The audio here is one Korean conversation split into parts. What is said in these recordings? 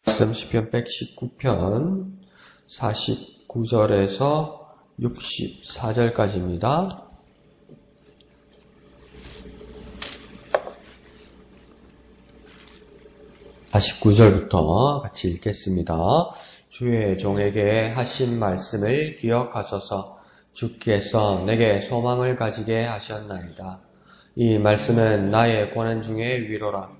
말씀 시편 119편 49절에서 64절까지입니다. (49절부터) 같이 읽겠습니다. 주의 종에게 하신 말씀을 기억하소서. 주께서 내게 소망을 가지게 하셨나이다. 이 말씀은 나의 고난 중의 위로라.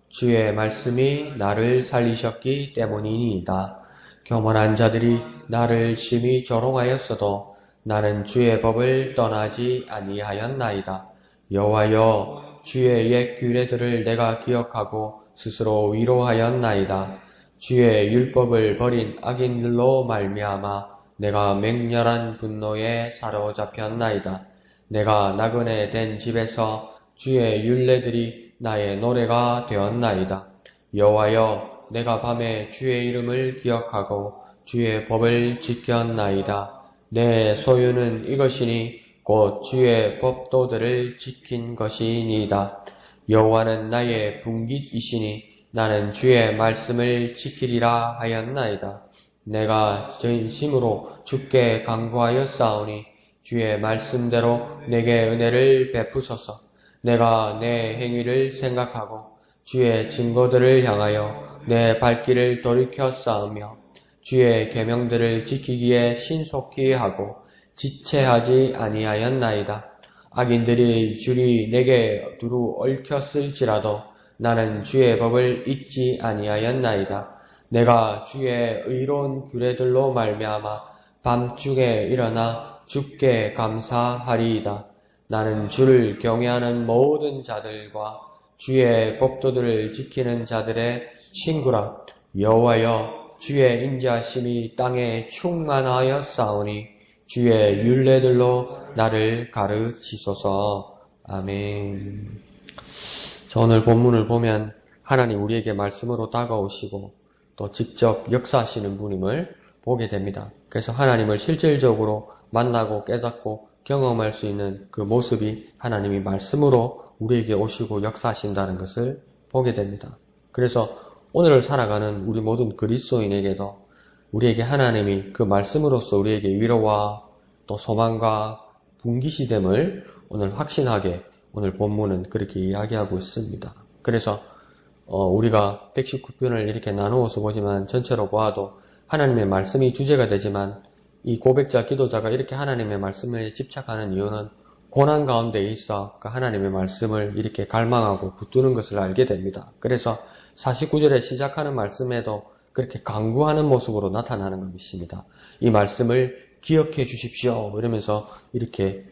주의 말씀이 나를 살리셨기 때문이니이다. 교만한 자들이 나를 심히 조롱하였어도 나는 주의 법을 떠나지 아니하였나이다. 여호와여, 주의 옛 규례들을 내가 기억하고 스스로 위로하였나이다. 주의 율법을 버린 악인들로 말미암아 내가 맹렬한 분노에 사로잡혔나이다. 내가 나그네 된 집에서 주의 율례들이 나의 노래가 되었나이다. 여호와여, 내가 밤에 주의 이름을 기억하고 주의 법을 지켰나이다. 내 소유는 이것이니 곧 주의 법도들을 지킨 것이니이다. 여호와는 나의 분깃이시니 나는 주의 말씀을 지키리라 하였나이다. 내가 진심으로 주께 간구하였사오니 주의 말씀대로 내게 은혜를 베푸소서. 내가 내 행위를 생각하고 주의 증거들을 향하여 내 발길을 돌이켜 쌓으며 주의 계명들을 지키기에 신속히 하고 지체하지 아니하였나이다. 악인들이 줄이 내게 두루 얽혔을지라도 나는 주의 법을 잊지 아니하였나이다. 내가 주의 의로운 규례들로 말미암아 밤중에 일어나 주께 감사하리이다. 나는 주를 경외하는 모든 자들과 주의 법도들을 지키는 자들의 친구라. 여호와여, 주의 인자심이 땅에 충만하였사오니 주의 율례들로 나를 가르치소서. 아멘. 저 오늘 본문을 보면 하나님 우리에게 말씀으로 다가오시고 또 직접 역사하시는 분임을 보게 됩니다. 그래서 하나님을 실질적으로 만나고 깨닫고 경험할 수 있는 그 모습이 하나님이 말씀으로 우리에게 오시고 역사하신다는 것을 보게 됩니다. 그래서 오늘을 살아가는 우리 모든 그리스도인에게도 우리에게 하나님이 그 말씀으로써 우리에게 위로와 또 소망과 분깃이 됨을 오늘 확신하게 오늘 본문은 그렇게 이야기하고 있습니다. 그래서 우리가 119편을 이렇게 나누어서 보지만 전체로 보아도 하나님의 말씀이 주제가 되지만 이 고백자, 기도자가 이렇게 하나님의 말씀에 집착하는 이유는 고난 가운데 있어 그 하나님의 말씀을 이렇게 갈망하고 붙드는 것을 알게 됩니다. 그래서 49절에 시작하는 말씀에도 그렇게 간구하는 모습으로 나타나는 것입니다. 이 말씀을 기억해 주십시오 이러면서 이렇게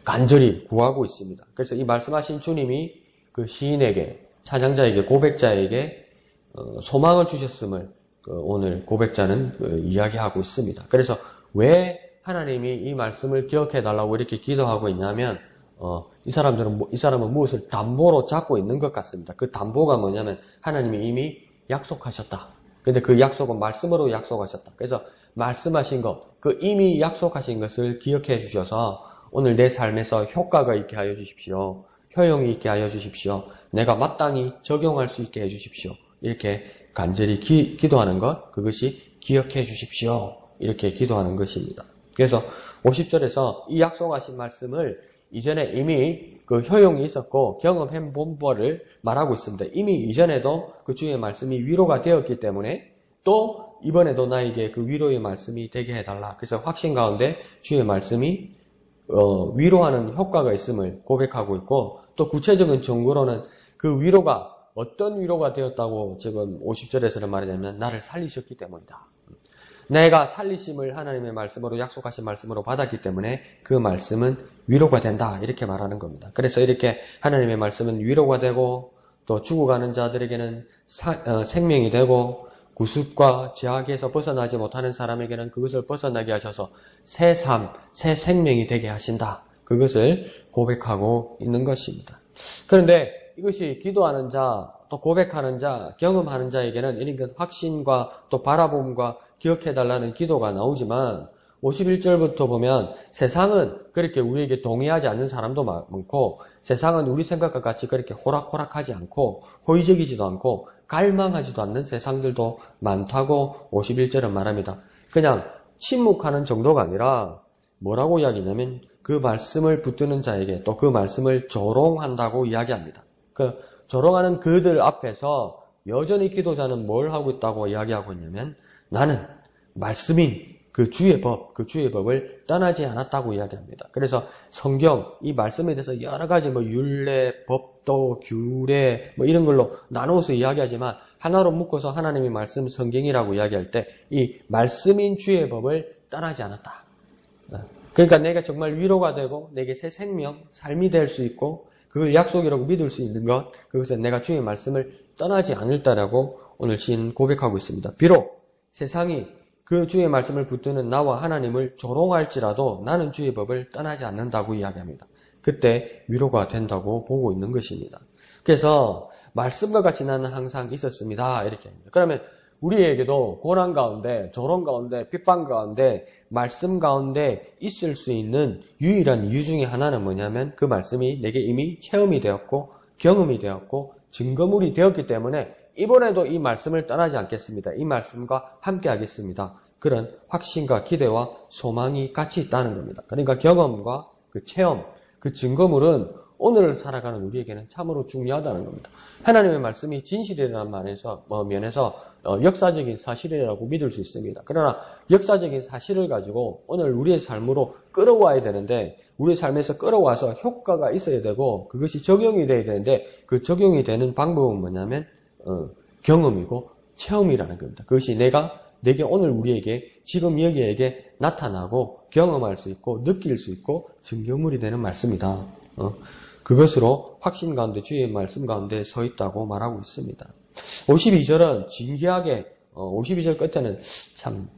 간절히 구하고 있습니다. 그래서 이 말씀하신 주님이 그 시인에게, 찬양자에게, 고백자에게 소망을 주셨음을 오늘 고백자는 이야기하고 있습니다. 그래서 왜 하나님이 이 말씀을 기억해 달라고 이렇게 기도하고 있냐면 이 사람은 무엇을 담보로 잡고 있는 것 같습니다. 그 담보가 뭐냐면 하나님이 이미 약속하셨다. 근데 그 약속은 말씀으로 약속하셨다. 그래서 말씀하신 것, 그 이미 약속하신 것을 기억해 주셔서 오늘 내 삶에서 효과가 있게 하여 주십시오. 효용이 있게 하여 주십시오. 내가 마땅히 적용할 수 있게 해 주십시오. 이렇게 간절히 기도하는 것, 그것이 기억해 주십시오. 이렇게 기도하는 것입니다. 그래서 50절에서 이 약속하신 말씀을 이전에 이미 그 효용이 있었고 경험해 본 바를 말하고 있습니다. 이미 이전에도 그 주의 말씀이 위로가 되었기 때문에 또 이번에도 나에게 그 위로의 말씀이 되게 해달라. 그래서 확신 가운데 주의 말씀이 위로하는 효과가 있음을 고백하고 있고 또 구체적인 증거로는 그 위로가 어떤 위로가 되었다고 지금 50절에서는 말하냐면 나를 살리셨기 때문이다. 내가 살리심을 하나님의 말씀으로 약속하신 말씀으로 받았기 때문에 그 말씀은 위로가 된다 이렇게 말하는 겁니다. 그래서 이렇게 하나님의 말씀은 위로가 되고 또 죽어가는 자들에게는 생명이 되고 구습과 죄악에서 벗어나지 못하는 사람에게는 그것을 벗어나게 하셔서 새 삶, 새 생명이 되게 하신다. 그것을 고백하고 있는 것입니다. 그런데 이것이 기도하는 자, 또 고백하는 자, 경험하는 자에게는 이런 확신과 또 바라봄과 기억해달라는 기도가 나오지만 51절부터 보면 세상은 그렇게 우리에게 동의하지 않는 사람도 많고 세상은 우리 생각과 같이 그렇게 호락호락하지 않고 호의적이지도 않고 갈망하지도 않는 세상들도 많다고 51절은 말합니다. 그냥 침묵하는 정도가 아니라 뭐라고 이야기냐면 그 말씀을 붙드는 자에게 또 그 말씀을 조롱한다고 이야기합니다. 그 조롱하는 그들 앞에서 여전히 기도자는 뭘 하고 있다고 이야기하고 있냐면 나는 말씀인 그 주의 법을 떠나지 않았다고 이야기합니다. 그래서 성경, 이 말씀에 대해서 여러 가지 율례, 법도, 규례 이런 걸로 나눠서 이야기하지만 하나로 묶어서 하나님의 말씀 성경이라고 이야기할 때 이 말씀인 주의 법을 떠나지 않았다. 그러니까 내가 정말 위로가 되고 내게 새 생명, 삶이 될 수 있고 그걸 약속이라고 믿을 수 있는 것, 그것은 내가 주의 말씀을 떠나지 않을다라고 오늘 시인 고백하고 있습니다. 비록 세상이 그 주의 말씀을 붙드는 나와 하나님을 조롱할지라도 나는 주의 법을 떠나지 않는다고 이야기합니다. 그때 위로가 된다고 보고 있는 것입니다. 그래서 말씀과 같이 나는 항상 있었습니다. 이렇게 합니다. 그러면 우리에게도 고난 가운데, 조롱 가운데, 비판 가운데, 말씀 가운데 있을 수 있는 유일한 이유 중에 하나는 뭐냐면 그 말씀이 내게 이미 체험이 되었고 경험이 되었고 증거물이 되었기 때문에 이번에도 이 말씀을 떠나지 않겠습니다. 이 말씀과 함께 하겠습니다. 그런 확신과 기대와 소망이 같이 있다는 겁니다. 그러니까 경험과 그 체험, 그 증거물은 오늘을 살아가는 우리에게는 참으로 중요하다는 겁니다. 하나님의 말씀이 진실이라는 면에서 역사적인 사실이라고 믿을 수 있습니다. 그러나 역사적인 사실을 가지고 오늘 우리의 삶으로 끌어와야 되는데 우리의 삶에서 끌어와서 효과가 있어야 되고 그것이 적용이 돼야 되는데 그 적용이 되는 방법은 뭐냐면 경험이고 체험이라는 겁니다. 그것이 내게 오늘 우리에게 지금 여기에게 나타나고 경험할 수 있고 느낄 수 있고 증거물이 되는 말씀이다. 그것으로 확신 가운데 주의 말씀 가운데 서 있다고 말하고 있습니다. 52절은 진기하게 52절 끝에는 참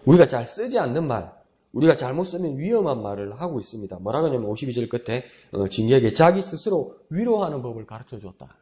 우리가 잘 쓰지 않는 말, 우리가 잘못 쓰면 위험한 말을 하고 있습니다. 뭐라고 하냐면 52절 끝에 진기하게 자기 스스로 위로하는 법을 가르쳐 줬다.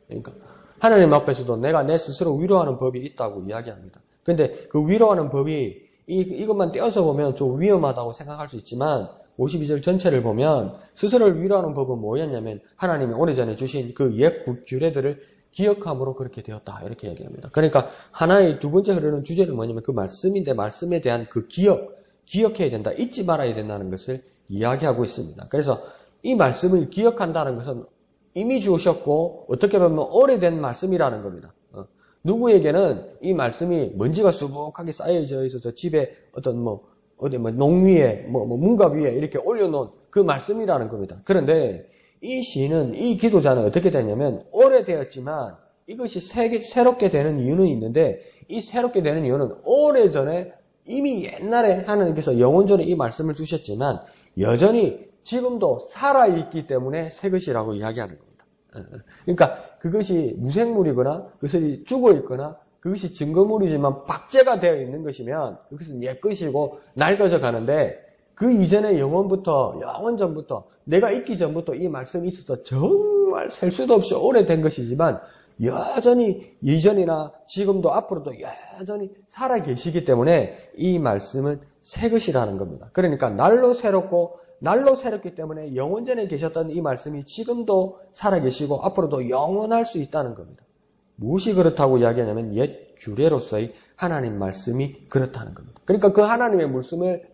그러니까 하나님 앞에서도 내가 내 스스로 위로하는 법이 있다고 이야기합니다. 근데 그 위로하는 법이 이것만 떼어서 보면 좀 위험하다고 생각할 수 있지만 52절 전체를 보면 스스로를 위로하는 법은 뭐였냐면 하나님이 오래전에 주신 그 옛 규례들을 기억함으로 그렇게 되었다. 이렇게 얘기합니다. 그러니까 하나의 두 번째 흐르는 주제는 뭐냐면 그 말씀인데 말씀에 대한 그 기억해야 된다. 잊지 말아야 된다는 것을 이야기하고 있습니다. 그래서 이 말씀을 기억한다는 것은 이미 주셨고 어떻게 보면 오래된 말씀이라는 겁니다. 누구에게는 이 말씀이 먼지가 수북하게 쌓여져 있어서 집에 어떤 농 위에 문갑 위에 이렇게 올려놓은 그 말씀이라는 겁니다. 그런데 이 시인은 이 기도자는 어떻게 되냐면 오래되었지만 이것이 새롭게 되는 이유는 있는데 이 새롭게 되는 이유는 오래전에 이미 옛날에 하나님께서 영원전에 이 말씀을 주셨지만 여전히 지금도 살아있기 때문에 새 것이라고 이야기하는 겁니다. 그러니까 그것이 무생물이거나 그것이 죽어있거나 그것이 증거물이지만 박제가 되어 있는 것이면 그것은 옛 것이고 낡아져 가는데 그 이전의 영원전부터 내가 있기 전부터 이 말씀이 있어서 정말 셀 수도 없이 오래된 것이지만 여전히 이전이나 지금도 앞으로도 여전히 살아계시기 때문에 이 말씀은 새 것이라는 겁니다. 그러니까 날로 새롭기 때문에 영원전에 계셨던 이 말씀이 지금도 살아계시고 앞으로도 영원할 수 있다는 겁니다. 무엇이 그렇다고 이야기하냐면 옛 규례로서의 하나님 말씀이 그렇다는 겁니다. 그러니까 그 하나님의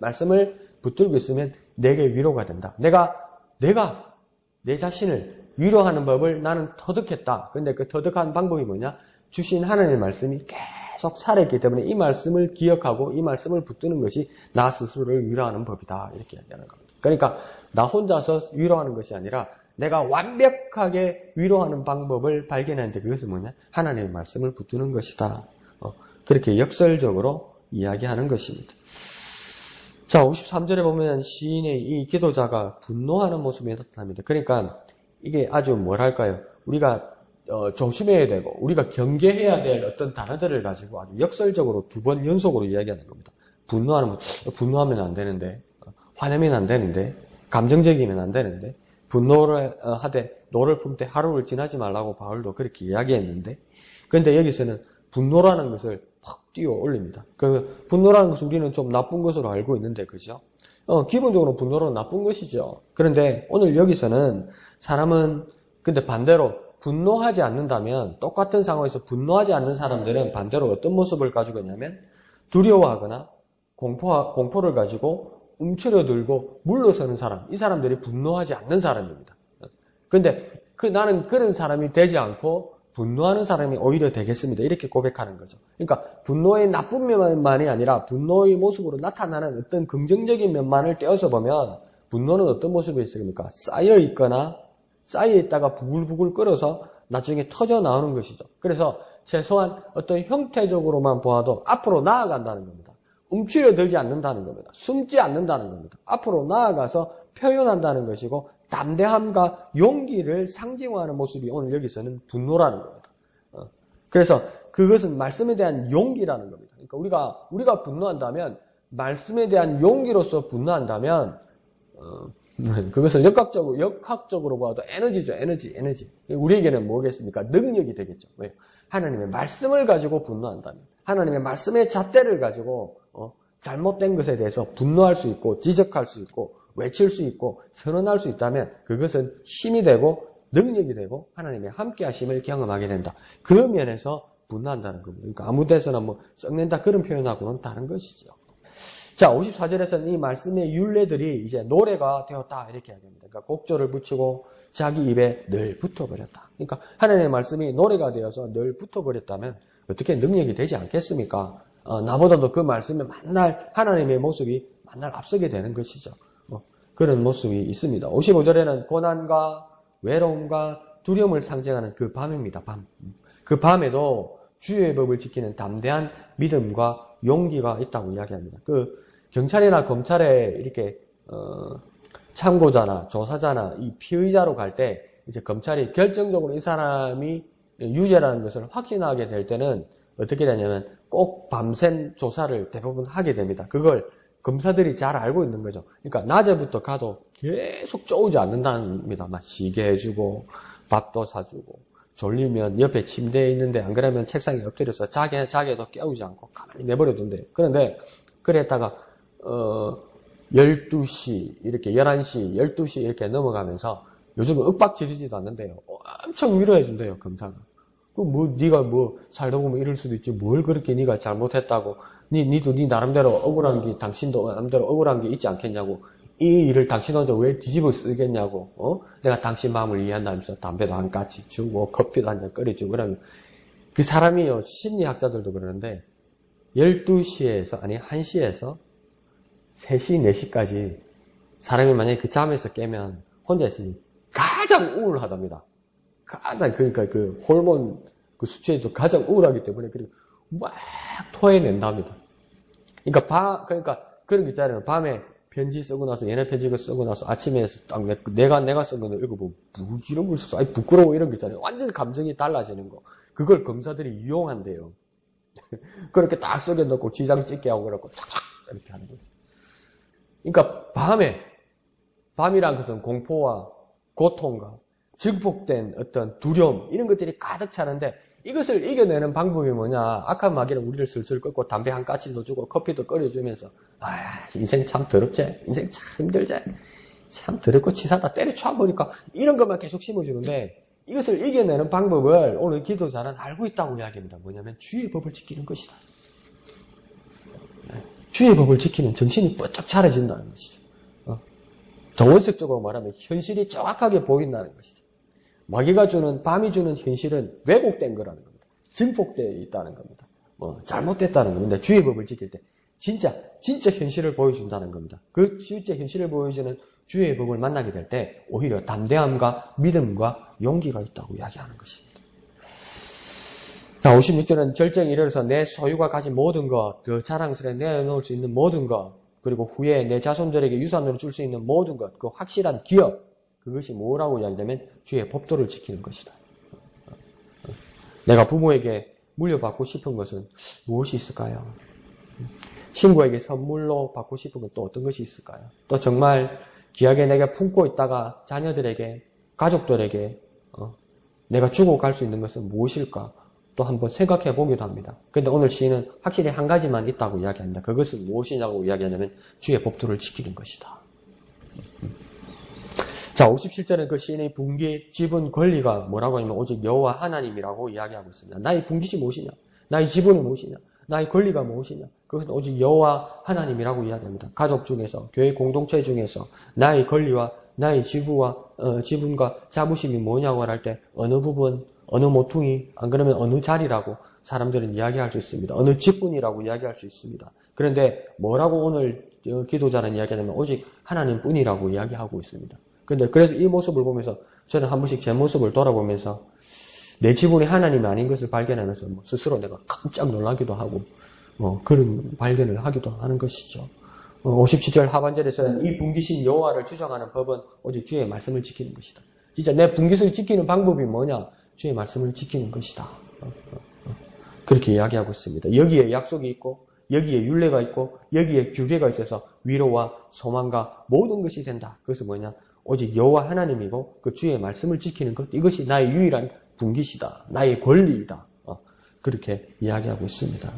말씀을 붙들고 있으면 내게 위로가 된다. 내가 내 자신을 위로하는 법을 나는 터득했다. 그런데 그 터득한 방법이 뭐냐? 주신 하나님의 말씀이 계속 살아있기 때문에 이 말씀을 기억하고 이 말씀을 붙드는 것이 나 스스로를 위로하는 법이다. 이렇게 얘기하는 겁니다. 그러니까 나 혼자서 위로하는 것이 아니라 내가 완벽하게 위로하는 방법을 발견했는데 그것은 뭐냐? 하나님의 말씀을 붙드는 것이다. 그렇게 역설적으로 이야기하는 것입니다. 자, 53절에 보면 시인의 이 기도자가 분노하는 모습이 나타납니다. 그러니까 이게 아주 뭐랄까요? 우리가 조심해야 되고 우리가 경계해야 될 어떤 단어들을 가지고 아주 역설적으로 두 번 연속으로 이야기하는 겁니다. 분노하면 안 되는데, 화내면 안 되는데, 감정적이면 안 되는데, 분노를 하되 노를 품되 하루를 지나지 말라고 바울도 그렇게 이야기했는데, 그런데 여기서는 분노라는 것을 팍 띄워 올립니다. 그 분노라는 것을 우리는 좀 나쁜 것으로 알고 있는데, 그죠? 기본적으로 분노는 나쁜 것이죠. 그런데 오늘 여기서는 사람은 근데 반대로 분노하지 않는다면 똑같은 상황에서 분노하지 않는 사람들은 반대로 어떤 모습을 가지고 있냐면 두려워하거나 공포를 가지고 움츠러들고 물러서는 사람, 이 사람들이 분노하지 않는 사람입니다. 그런데 나는 그런 사람이 되지 않고 분노하는 사람이 오히려 되겠습니다. 이렇게 고백하는 거죠. 그러니까 분노의 나쁜 면만이 아니라 분노의 모습으로 나타나는 어떤 긍정적인 면만을 떼어서 보면 분노는 어떤 모습이 있습니까? 쌓여 있거나 쌓여 있다가 부글부글 끓어서 나중에 터져 나오는 것이죠. 그래서 최소한 어떤 형태적으로만 보아도 앞으로 나아간다는 겁니다. 움츠려들지 않는다는 겁니다. 숨지 않는다는 겁니다. 앞으로 나아가서 표현한다는 것이고 담대함과 용기를 상징화하는 모습이 오늘 여기서는 분노라는 겁니다. 그래서 그것은 말씀에 대한 용기라는 겁니다. 그러니까 우리가 분노한다면 말씀에 대한 용기로서 분노한다면 그것을 역학적으로 봐도 에너지죠. 에너지. 우리에게는 뭐겠습니까? 능력이 되겠죠. 왜요? 하나님의 말씀을 가지고 분노한다면 하나님의 말씀의 잣대를 가지고 잘못된 것에 대해서 분노할 수 있고 지적할 수 있고 외칠 수 있고 선언할 수 있다면 그것은 힘이 되고 능력이 되고 하나님의 함께 하심을 경험하게 된다. 그 면에서 분노한다는 겁니다. 그러니까 아무 데서나 썩낸다 그런 표현하고는 다른 것이죠. 자, 54절에서는 이 말씀의 율례들이 이제 노래가 되었다 이렇게 이야기합니다. 그러니까 곡조를 붙이고 자기 입에 늘 붙어버렸다. 그러니까 하나님의 말씀이 노래가 되어서 늘 붙어버렸다면 어떻게 능력이 되지 않겠습니까? 나보다도 그 말씀에 만날 하나님의 모습이 만날 앞서게 되는 것이죠. 그런 모습이 있습니다. 55절에는 고난과 외로움과 두려움을 상징하는 그 밤입니다. 밤. 그 밤에도 주의 법을 지키는 담대한 믿음과 용기가 있다고 이야기합니다. 그 경찰이나 검찰에 이렇게 참고자나 조사자나 이 피의자로 갈 때 이제 검찰이 결정적으로 이 사람이 유죄라는 것을 확신하게 될 때는 어떻게 되냐면 꼭 밤샘 조사를 대부분 하게 됩니다. 그걸 검사들이 잘 알고 있는 거죠. 그러니까 낮에부터 가도 계속 쪼우지 않는다는 겁니다. 막 쉬게 해주고 밥도 사주고 졸리면 옆에 침대에 있는데 안 그러면 책상에 엎드려서 자게도 깨우지 않고 가만히 내버려둔대요. 그런데 그랬다가 12시 이렇게 11시 12시 이렇게 넘어가면서 요즘은 윽박 지르지도 않는데요. 엄청 위로해 준대요. 검사가. 네가 살다 보면 이럴 수도 있지. 뭘 그렇게 네가 잘못했다고. 니도 네 나름대로 억울한 게, 당신도 나름대로 억울한 게 있지 않겠냐고. 이 일을 당신 혼자 왜 뒤집어 쓰겠냐고. 내가 당신 마음을 이해한다면서 담배도 한 까치 주고, 커피도 한 잔 끓여주고, 그러면 그 사람이요, 심리학자들도 그러는데, 12시에서, 아니, 1시에서 3시, 4시까지 사람이 만약에 그 잠에서 깨면 혼자 있으니 가장 우울하답니다. 그러니까 그 호르몬 그 수치에도 가장 우울하기 때문에 그리고 막 토해낸답니다. 그러니까 그런 게 있잖아요. 밤에 편지 쓰고 나서 얘네 편지가 쓰고 나서 아침에 딱 내가 쓴 거 읽어보면 이런 걸 써서 부끄러워 이런 게 있잖아요. 완전 감정이 달라지는 거. 그걸 검사들이 이용한대요. 그렇게 딱 속에 넣고 지장 찍게 하고 그렇고 착착 이렇게 하는 거죠. 그러니까 밤이란 것은 공포와 고통과 증폭된 어떤 두려움 이런 것들이 가득 차는데 이것을 이겨내는 방법이 뭐냐? 악한 마귀는 우리를 슬슬 꺾고 담배 한 까치도 주고 커피도 끓여주면서 인생 참 더럽지? 인생 참 힘들지? 참 더럽고 치사하다 때려쳐 버리니까 이런 것만 계속 심어주는데 이것을 이겨내는 방법을 오늘 기도자는 알고 있다고 이야기합니다. 뭐냐면 주의 법을 지키는 것이다. 주의 법을 지키면 정신이 뻗쩍 차려진다는 것이죠. 정원색적으로 말하면 현실이 정확하게 보인다는 것이죠. 마귀가 주는, 밤이 주는 현실은 왜곡된 거라는 겁니다. 증폭되어 있다는 겁니다. 잘못됐다는 겁니다. 주의 법을 지킬 때 진짜 현실을 보여준다는 겁니다. 그 실제 현실을 보여주는 주의 법을 만나게 될 때 오히려 담대함과 믿음과 용기가 있다고 이야기하는 것입니다. 자, 56절은 절정에 이르러서 내 소유가 가진 모든 것, 그 자랑스레 내놓을 수 있는 모든 것, 그리고 후에 내 자손들에게 유산으로 줄 수 있는 모든 것, 그 확실한 기업, 그것이 뭐라고 이야기하면 주의 법도를 지키는 것이다. 내가 부모에게 물려받고 싶은 것은 무엇이 있을까요? 친구에게 선물로 받고 싶은 건 또 어떤 것이 있을까요? 또 정말 귀하게 내가 품고 있다가 자녀들에게, 가족들에게 내가 주고 갈 수 있는 것은 무엇일까? 또 한번 생각해 보기도 합니다. 그런데 오늘 시인은 확실히 한 가지만 있다고 이야기합니다. 그것은 무엇이냐고 이야기하냐면 주의 법도를 지키는 것이다. 자, 57절은 그 시인의 분기, 지분, 권리가 뭐라고 하냐면 오직 여호와 하나님이라고 이야기하고 있습니다. 나의 분깃이 무엇이냐? 나의 지분이 무엇이냐? 나의 권리가 무엇이냐? 그것은 오직 여호와 하나님이라고 이야기합니다. 가족 중에서, 교회 공동체 중에서 나의 권리와 나의 지분과 자부심이 뭐냐고 할 때 어느 부분, 어느 모퉁이, 안 그러면 어느 자리라고 사람들은 이야기할 수 있습니다. 어느 직분이라고 이야기할 수 있습니다. 그런데 뭐라고 오늘 기도자는 이야기하냐면 오직 하나님뿐이라고 이야기하고 있습니다. 그래서 이 모습을 보면서 저는 한 번씩 제 모습을 돌아보면서 내 지분이 하나님이 아닌 것을 발견하면서 스스로 내가 깜짝 놀라기도 하고 그런 발견을 하기도 하는 것이죠. 57절 하반절에서는 이 분깃인 여호와를 주장하는 법은 오직 주의 말씀을 지키는 것이다. 진짜 내 분깃을 지키는 방법이 뭐냐? 주의 말씀을 지키는 것이다. 그렇게 이야기하고 있습니다. 여기에 약속이 있고 여기에 율례가 있고 여기에 규례가 있어서 위로와 소망과 모든 것이 된다. 그것은 뭐냐? 오직 여호와 하나님이고 그 주의 말씀을 지키는 것, 이것이 나의 유일한 분깃이다. 나의 권리이다. 그렇게 이야기하고 있습니다.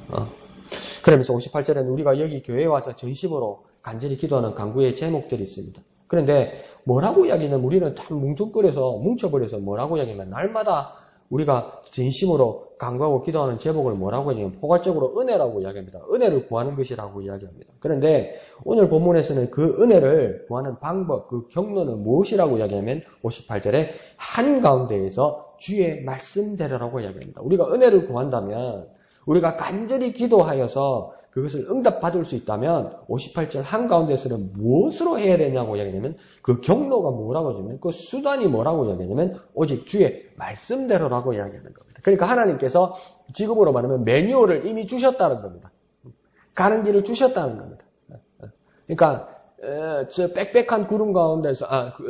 그러면서 58절에는 우리가 여기 교회에 와서 전심으로 간절히 기도하는 간구의 제목들이 있습니다. 그런데 뭐라고 이야기냐면 우리는 다 뭉쳐버려서 뭐라고 이야기하면 날마다 우리가 진심으로 간구하고 기도하는 제목을 뭐라고 하냐면 포괄적으로 은혜라고 이야기합니다. 은혜를 구하는 것이라고 이야기합니다. 그런데 오늘 본문에서는 그 은혜를 구하는 방법, 그 경로는 무엇이라고 이야기하면 58절에 한가운데에서 주의 말씀대로라고 이야기합니다. 우리가 은혜를 구한다면 우리가 간절히 기도하여서 그것을 응답받을 수 있다면 58절 한가운데서는 무엇으로 해야 되냐고 이야기하냐면 그 경로가 뭐라고 하냐면 그 수단이 뭐라고 이야기하냐면 오직 주의 말씀대로라고 이야기하는 겁니다. 그러니까 하나님께서 지금으로 말하면 매뉴얼을 이미 주셨다는 겁니다. 가는 길을 주셨다는 겁니다. 그러니까 저 빽빽한 구름 가운데서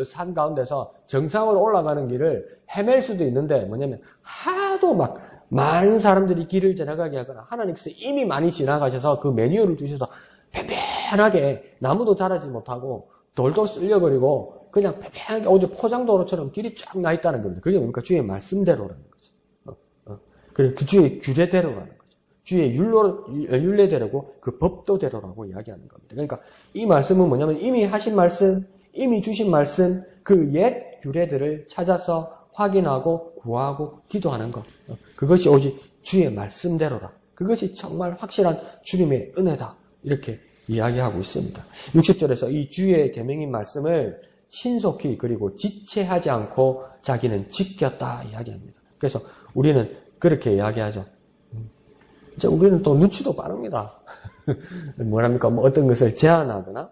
산 가운데서 정상으로 올라가는 길을 헤맬 수도 있는데 뭐냐면 하도 막 많은 사람들이 길을 지나가게 하거나 하나님께서 이미 많이 지나가셔서 그 매뉴얼을 주셔서 편편하게 나무도 자라지 못하고 돌도 쓸려버리고 그냥 편편하게 오직 포장도로처럼 길이 쫙 나 있다는 겁니다. 그게 뭡니까? 주의 말씀대로라는 거죠. 그리고 그 주의 규례대로라는 거죠. 주의 율례대로고 그 법도대로라고 이야기하는 겁니다. 그러니까 이 말씀은 뭐냐면 이미 하신 말씀, 이미 주신 말씀, 그 옛 규례들을 찾아서 확인하고 구하고 기도하는 것. 그것이 오직 주의 말씀대로라. 그것이 정말 확실한 주님의 은혜다. 이렇게 이야기하고 있습니다. 60절에서 이 주의 계명인 말씀을 신속히 그리고 지체하지 않고 자기는 지켰다 이야기합니다. 그래서 우리는 그렇게 이야기하죠. 이제 우리는 또 눈치도 빠릅니다. 뭐랍니까? 어떤 것을 제안하거나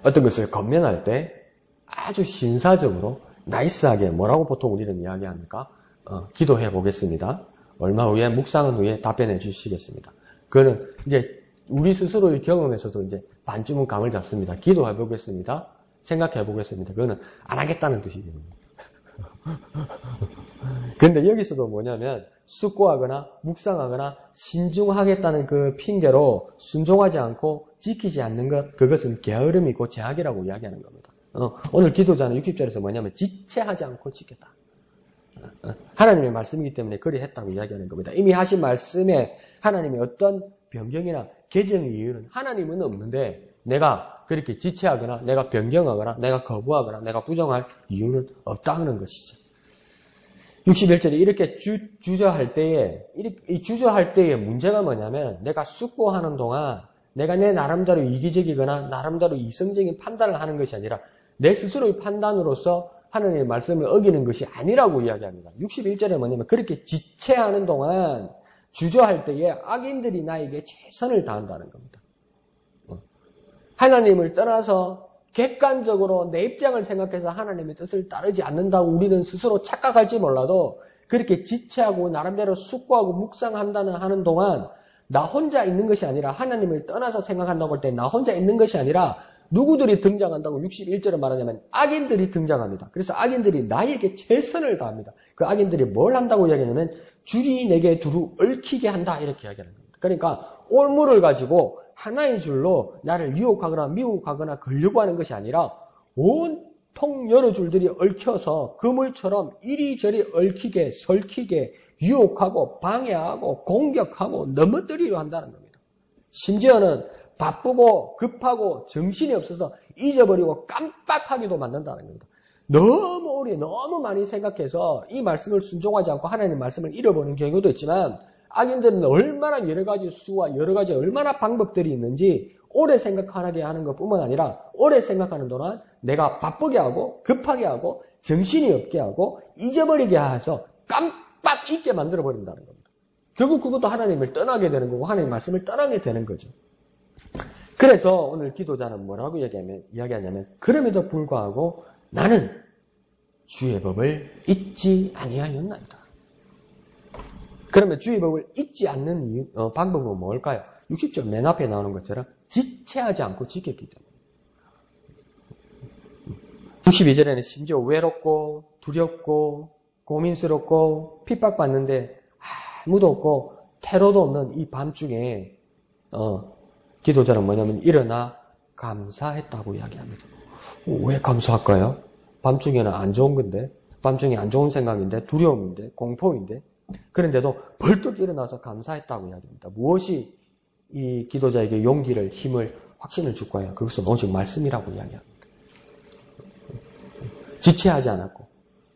어떤 것을 건면할 때 아주 신사적으로 나이스하게 뭐라고 보통 우리는 이야기합니까? 기도해 보겠습니다. 얼마 후에 묵상한 후에 답변해 주시겠습니다. 그거는 이제 우리 스스로의 경험에서도 이제 반쯤은 감을 잡습니다. 기도해 보겠습니다. 생각해 보겠습니다. 그거는 안 하겠다는 뜻이거든요. 그런데 여기서도 뭐냐면 숙고하거나 묵상하거나 신중하겠다는 그 핑계로 순종하지 않고 지키지 않는 것, 그것은 게으름이고 제약이라고 이야기하는 겁니다. 오늘 기도자는 60절에서 뭐냐면 지체하지 않고 지켰다. 하나님의 말씀이기 때문에 그리 했다고 이야기하는 겁니다. 이미 하신 말씀에 하나님의 어떤 변경이나 개정의 이유는 하나님은 없는데 내가 그렇게 지체하거나 내가 변경하거나 내가 거부하거나 내가 부정할 이유는 없다는 것이죠. 61절에 이렇게 주저할 때에 이 주저할 때의 문제가 뭐냐면 내가 숙고하는 동안 내가 내 나름대로 이기적이거나 나름대로 이성적인 판단을 하는 것이 아니라 내 스스로의 판단으로서 하나님의 말씀을 어기는 것이 아니라고 이야기합니다. 61절에 뭐냐면 그렇게 지체하는 동안 주저할 때에 악인들이 나에게 최선을 다한다는 겁니다. 하나님을 떠나서 객관적으로 내 입장을 생각해서 하나님의 뜻을 따르지 않는다고 우리는 스스로 착각할지 몰라도 그렇게 지체하고 나름대로 숙고하고 묵상한다는 하는 동안 나 혼자 있는 것이 아니라 하나님을 떠나서 생각한다고 할 때 나 혼자 있는 것이 아니라 누구들이 등장한다고 61절에 말하냐면 악인들이 등장합니다. 그래서 악인들이 나에게 최선을 다합니다. 그 악인들이 뭘 한다고 이야기하냐면 줄이 내게 두루 얽히게 한다 이렇게 이야기하는 겁니다. 그러니까 올무를 가지고 하나의 줄로 나를 유혹하거나 미혹하거나 걸려고 하는 것이 아니라 온통 여러 줄들이 얽혀서 그물처럼 이리저리 얽히게 설키게 유혹하고 방해하고 공격하고 넘어뜨리려 한다는 겁니다. 심지어는 바쁘고 급하고 정신이 없어서 잊어버리고 깜빡하기도 만든다는 겁니다. 너무 오래 너무 많이 생각해서 이 말씀을 순종하지 않고 하나님의 말씀을 잃어버리는 경우도 있지만 악인들은 얼마나 여러 가지 수와 여러 가지 얼마나 방법들이 있는지 오래 생각하게 하는 것뿐만 아니라 오래 생각하는 동안 내가 바쁘게 하고 급하게 하고 정신이 없게 하고 잊어버리게 해서 깜빡 잊게 만들어버린다는 겁니다. 결국 그것도 하나님을 떠나게 되는 거고 하나님의 말씀을 떠나게 되는 거죠. 그래서 오늘 기도자는 뭐라고 이야기하냐면 그럼에도 불구하고 나는 주의 법을 잊지 아니하였나이다. 그러면 주의 법을 잊지 않는 방법은 뭘까요? 60절 맨 앞에 나오는 것처럼 지체하지 않고 지켰기 때문에. 62절에는 심지어 외롭고 두렵고 고민스럽고 핍박받는데 아무도 없고 테러도 없는 이 밤중에 기도자는 뭐냐면 일어나 감사했다고 이야기합니다. 왜 감사할까요? 밤중에는 안 좋은 건데, 밤중에 안 좋은 생각인데, 두려움인데, 공포인데, 그런데도 벌떡 일어나서 감사했다고 이야기합니다. 무엇이 이 기도자에게 용기를, 힘을, 확신을 줄 거예요? 그것은 오직 말씀이라고 이야기합니다. 지체하지 않았고,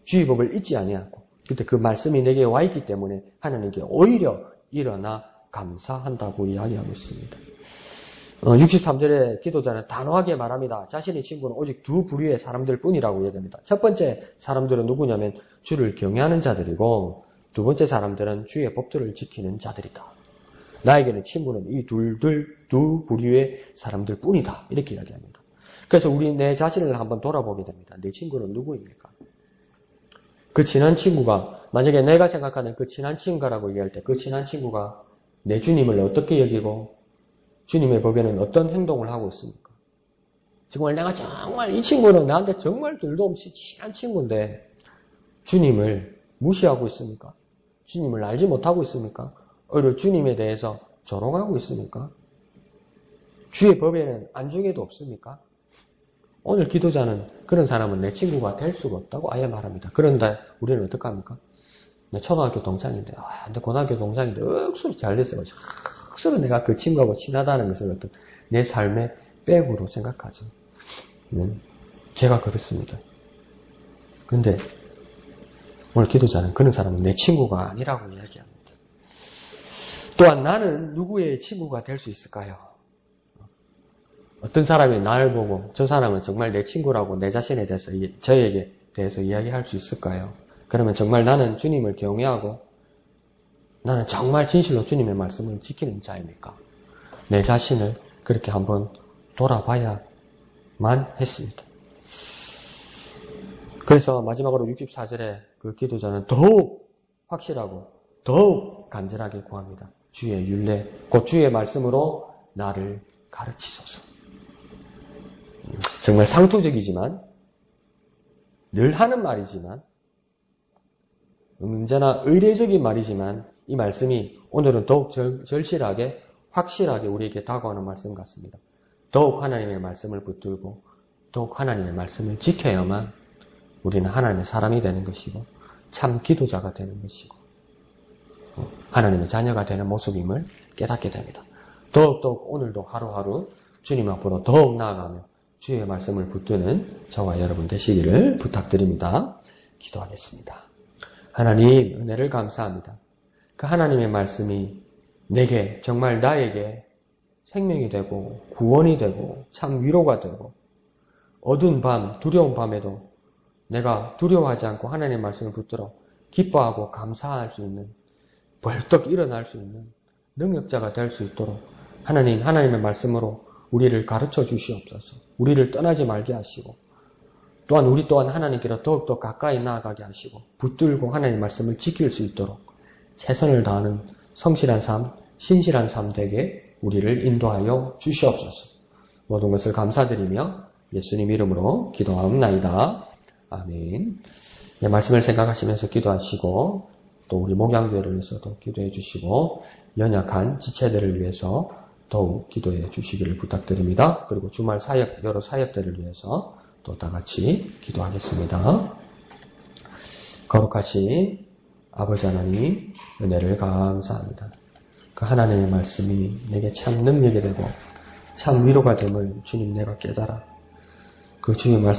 주의 법을 잊지 아니하고, 그때 그 말씀이 내게 와 있기 때문에 하나님께 오히려 일어나 감사한다고 이야기하고 있습니다. 63절에 기도자는 단호하게 말합니다. 자신의 친구는 오직 두 부류의 사람들 뿐이라고 얘기합니다. 첫 번째 사람들은 누구냐면 주를 경외하는 자들이고 두 번째 사람들은 주의 법들을 지키는 자들이다. 나에게는 친구는 이 두 부류의 사람들 뿐이다. 이렇게 이야기합니다. 그래서 우리 내 자신을 한번 돌아보게 됩니다. 내 친구는 누구입니까? 그 친한 친구가 만약에 내가 생각하는 그 친한 친구라고 얘기할 때 그 친한 친구가 내 주님을 어떻게 여기고 주님의 법에는 어떤 행동을 하고 있습니까? 정말 내가 정말 이 친구는 나한테 정말 둘도 없이 친한 친구인데 주님을 무시하고 있습니까? 주님을 알지 못하고 있습니까? 오히려 주님에 대해서 조롱하고 있습니까? 주의 법에는 안중에도 없습니까? 오늘 기도자는 그런 사람은 내 친구가 될 수가 없다고 아예 말합니다. 그런데 우리는 어떡합니까? 내 초등학교 동창인데, 내 고등학교 동창인데 억수로 잘 됐어요. 억수로 내가 그 친구하고 친하다는 것을 어떤 내 삶의 백으로 생각하죠. 제가 그렇습니다. 근데 오늘 기도자는 그런 사람은 내 친구가 아니라고 이야기합니다. 또한 나는 누구의 친구가 될 수 있을까요? 어떤 사람이 나를 보고 저 사람은 정말 내 친구라고 내 자신에 대해서 저에게 대해서 이야기할 수 있을까요? 그러면 정말 나는 주님을 경외하고 나는 정말 진실로 주님의 말씀을 지키는 자입니까? 내 자신을 그렇게 한번 돌아봐야만 했습니다. 그래서 마지막으로 64절에 그 기도자는 더욱 확실하고 더욱 간절하게 구합니다. 주의 율례, 곧 주의 말씀으로 나를 가르치소서. 정말 상투적이지만 늘 하는 말이지만 언제나 의례적인 말이지만 이 말씀이 오늘은 더욱 절실하게 확실하게 우리에게 다가오는 말씀 같습니다. 더욱 하나님의 말씀을 붙들고 더욱 하나님의 말씀을 지켜야만 우리는 하나님의 사람이 되는 것이고 참 기도자가 되는 것이고 하나님의 자녀가 되는 모습임을 깨닫게 됩니다. 더욱더욱 오늘도 하루하루 주님 앞으로 더욱 나아가며 주의 말씀을 붙드는 저와 여러분 되시기를 부탁드립니다. 기도하겠습니다. 하나님 은혜를 감사합니다. 그 하나님의 말씀이 내게 정말 나에게 생명이 되고 구원이 되고 참 위로가 되고 어두운 밤 두려운 밤에도 내가 두려워하지 않고 하나님의 말씀을 붙들어 기뻐하고 감사할 수 있는 벌떡 일어날 수 있는 능력자가 될 수 있도록 하나님의 말씀으로 우리를 가르쳐 주시옵소서. 우리를 떠나지 말게 하시고 또한 우리 또한 하나님께로 더욱더 가까이 나아가게 하시고 붙들고 하나님의 말씀을 지킬 수 있도록 최선을 다하는 성실한 삶, 신실한 삶 되게 우리를 인도하여 주시옵소서. 모든 것을 감사드리며 예수님 이름으로 기도하옵나이다. 아멘. 네, 말씀을 생각하시면서 기도하시고 또 우리 목양교회를 위해서도 기도해 주시고 연약한 지체들을 위해서 더욱 기도해 주시기를 부탁드립니다. 그리고 주말 사역, 여러 사역들을 위해서 또 다 같이 기도하겠습니다. 거룩하신 아버지 하나님, 은혜를 감사합니다. 그 하나님의 말씀이 내게 참 능력이 되고 참 위로가 됨을 주님 내가 깨달아 그 주의 말씀